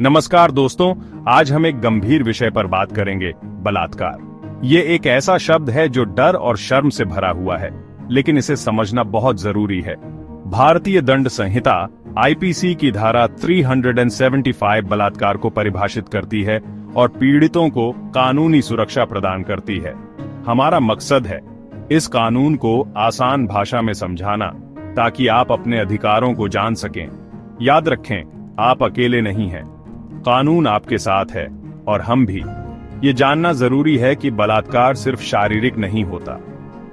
नमस्कार दोस्तों, आज हम एक गंभीर विषय पर बात करेंगे, बलात्कार। ये एक ऐसा शब्द है जो डर और शर्म से भरा हुआ है, लेकिन इसे समझना बहुत जरूरी है। भारतीय दंड संहिता आईपीसी की धारा 375 बलात्कार को परिभाषित करती है और पीड़ितों को कानूनी सुरक्षा प्रदान करती है। हमारा मकसद है इस कानून को आसान भाषा में समझाना, ताकि आप अपने अधिकारों को जान सकें। याद रखें, आप अकेले नहीं हैं, कानून आपके साथ है और हम भी। ये जानना जरूरी है कि बलात्कार सिर्फ शारीरिक नहीं होता।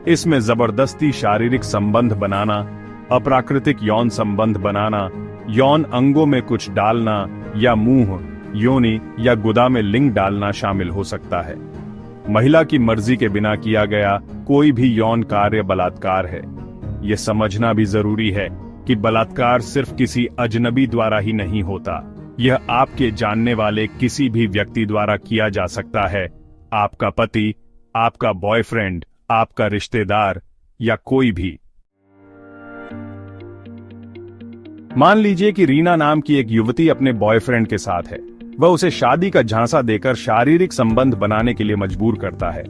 इसमें जबरदस्ती शारीरिक संबंध बनाना, अप्राकृतिक यौन संबंध बनाना, यौन अंगों में कुछ डालना या मुंह, योनि या गुदा में लिंग डालना शामिल हो सकता है। महिला की मर्जी के बिना किया गया कोई भी यौन कार्य बलात्कार है। ये समझना भी जरूरी है कि बलात्कार सिर्फ किसी अजनबी द्वारा ही नहीं होता, यह आपके जानने वाले किसी भी व्यक्ति द्वारा किया जा सकता है। आपका पति, आपका बॉयफ्रेंड, आपका रिश्तेदार या कोई भी। मान लीजिए कि रीना नाम की एक युवती अपने बॉयफ्रेंड के साथ है। वह उसे शादी का झांसा देकर शारीरिक संबंध बनाने के लिए मजबूर करता है।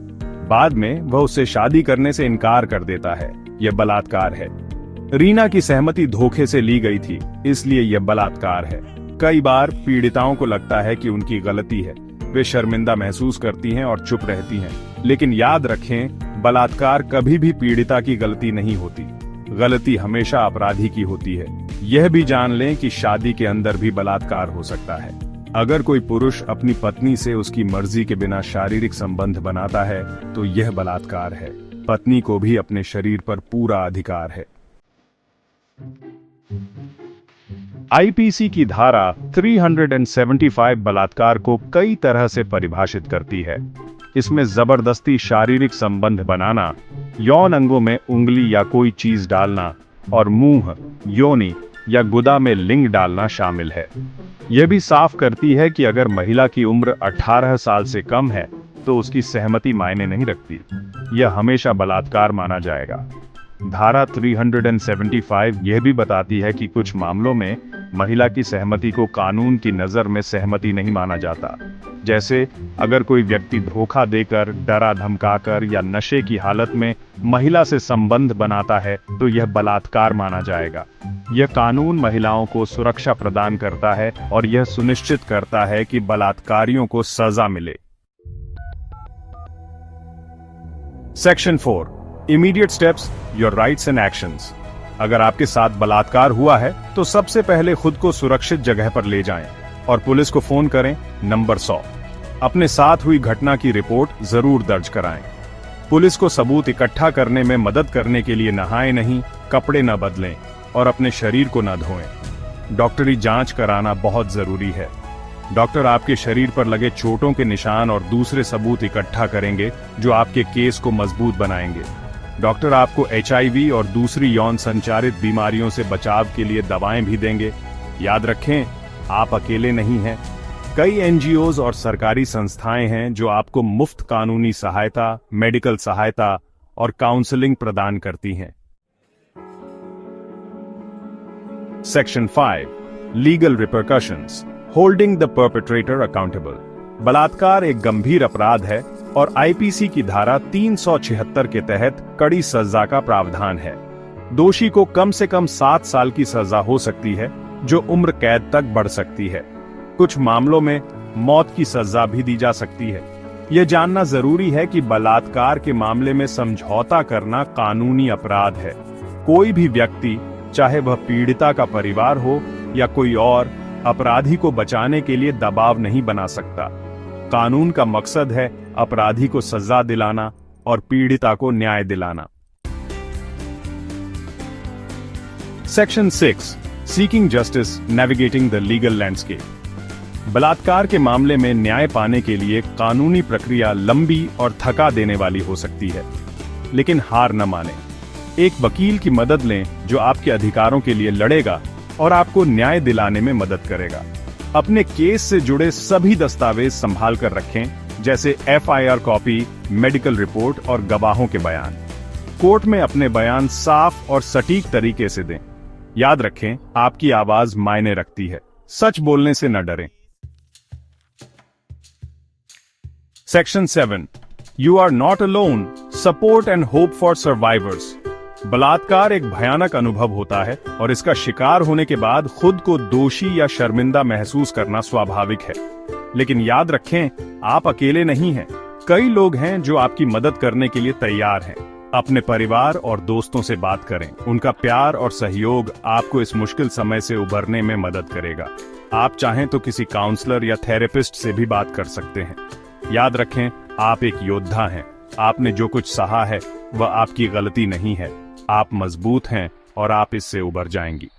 बाद में वह उससे शादी करने से इनकार कर देता है। यह बलात्कार है। रीना की सहमति धोखे से ली गई थी, इसलिए यह बलात्कार है। कई बार पीड़िताओं को लगता है कि उनकी गलती है। वे शर्मिंदा महसूस करती हैं और चुप रहती हैं। लेकिन याद रखें, बलात्कार कभी भी पीड़िता की गलती नहीं होती। गलती हमेशा अपराधी की होती है। यह भी जान लें कि शादी के अंदर भी बलात्कार हो सकता है। अगर कोई पुरुष अपनी पत्नी से उसकी मर्जी के बिना शारीरिक संबंध बनाता है तो यह बलात्कार है। पत्नी को भी अपने शरीर पर पूरा अधिकार है। आईपीसी की धारा 375 बलात्कार को कई तरह से परिभाषित करती है। इसमें जबरदस्ती शारीरिक संबंध बनाना, यौन अंगों में उंगली या कोई चीज डालना और मुंह, योनि या गुदा में लिंग डालना शामिल है। यह भी साफ करती है कि अगर महिला की उम्र 18 साल से कम है तो उसकी सहमति मायने नहीं रखती। यह हमेशा बलात्कार माना जाएगा। धारा 375 यह भी बताती है कि कुछ मामलों में महिला की सहमति को कानून की नजर में सहमति नहीं माना जाता। जैसे अगर कोई व्यक्ति धोखा देकर, डरा धमकाकर या नशे की हालत में महिला से संबंध बनाता है तो यह बलात्कार माना जाएगा। यह कानून महिलाओं को सुरक्षा प्रदान करता है और यह सुनिश्चित करता है कि बलात्कारियों को सजा मिले। Section 4, immediate steps, your rights and actions. अगर आपके साथ बलात्कार हुआ है तो सबसे पहले खुद को सुरक्षित जगह पर ले जाएं और पुलिस को फोन करें, नंबर 100। अपने साथ हुई घटना की रिपोर्ट जरूर दर्ज कराएं। पुलिस को सबूत इकट्ठा करने में मदद करने के लिए नहाएं नहीं, कपड़े न बदलें और अपने शरीर को न धोएं। डॉक्टरी जांच कराना बहुत जरूरी है। डॉक्टर आपके शरीर पर लगे चोटों के निशान और दूसरे सबूत इकट्ठा करेंगे जो आपके केस को मजबूत बनाएंगे। डॉक्टर आपको HIV और दूसरी यौन संचारित बीमारियों से बचाव के लिए दवाएं भी देंगे। याद रखें, आप अकेले नहीं हैं। कई NGOs और सरकारी संस्थाएं हैं जो आपको मुफ्त कानूनी सहायता, मेडिकल सहायता और काउंसलिंग प्रदान करती हैं। Section 5, legal repercussions, holding the perpetrator accountable. बलात्कार एक गंभीर अपराध है और आईपीसी की धारा 376 के तहत कड़ी सजा का प्रावधान है। दोषी को कम से कम 7 साल की सजा हो सकती है, जो उम्र कैद तक बढ़ सकती है। कुछ मामलों में मौत की सजा भी दी जा सकती है। यह जानना जरूरी है कि बलात्कार के मामले में समझौता करना कानूनी अपराध है। कोई भी व्यक्ति, चाहे वह पीड़िता का परिवार हो या कोई और, अपराधी को बचाने के लिए दबाव नहीं बना सकता। कानून का मकसद है अपराधी को सजा दिलाना और पीड़िता को न्याय दिलाना। Section 6, seeking justice, navigating the legal landscape. बलात्कार के मामले में न्याय पाने के लिए कानूनी प्रक्रिया लंबी और थका देने वाली हो सकती है, लेकिन हार न माने। एक वकील की मदद लें जो आपके अधिकारों के लिए लड़ेगा और आपको न्याय दिलाने में मदद करेगा। अपने केस से जुड़े सभी दस्तावेज संभाल कर रखें, जैसे FIR कॉपी, मेडिकल रिपोर्ट और गवाहों के बयान। कोर्ट में अपने बयान साफ और सटीक तरीके से दें। याद रखें, आपकी आवाज मायने रखती है। सच बोलने से न डरें। Section 7, you are not alone, support and hope for survivors. बलात्कार एक भयानक अनुभव होता है और इसका शिकार होने के बाद खुद को दोषी या शर्मिंदा महसूस करना स्वाभाविक है। लेकिन याद रखें, आप अकेले नहीं हैं। कई लोग हैं जो आपकी मदद करने के लिए तैयार हैं। अपने परिवार और दोस्तों से बात करें। उनका प्यार और सहयोग आपको इस मुश्किल समय से उबरने में मदद करेगा। आप चाहें तो किसी काउंसलर या थेरेपिस्ट से भी बात कर सकते हैं। याद रखें, आप एक योद्धा हैं। आपने जो कुछ सहा है वह आपकी गलती नहीं है। आप मजबूत हैं और आप इससे उबर जाएंगी।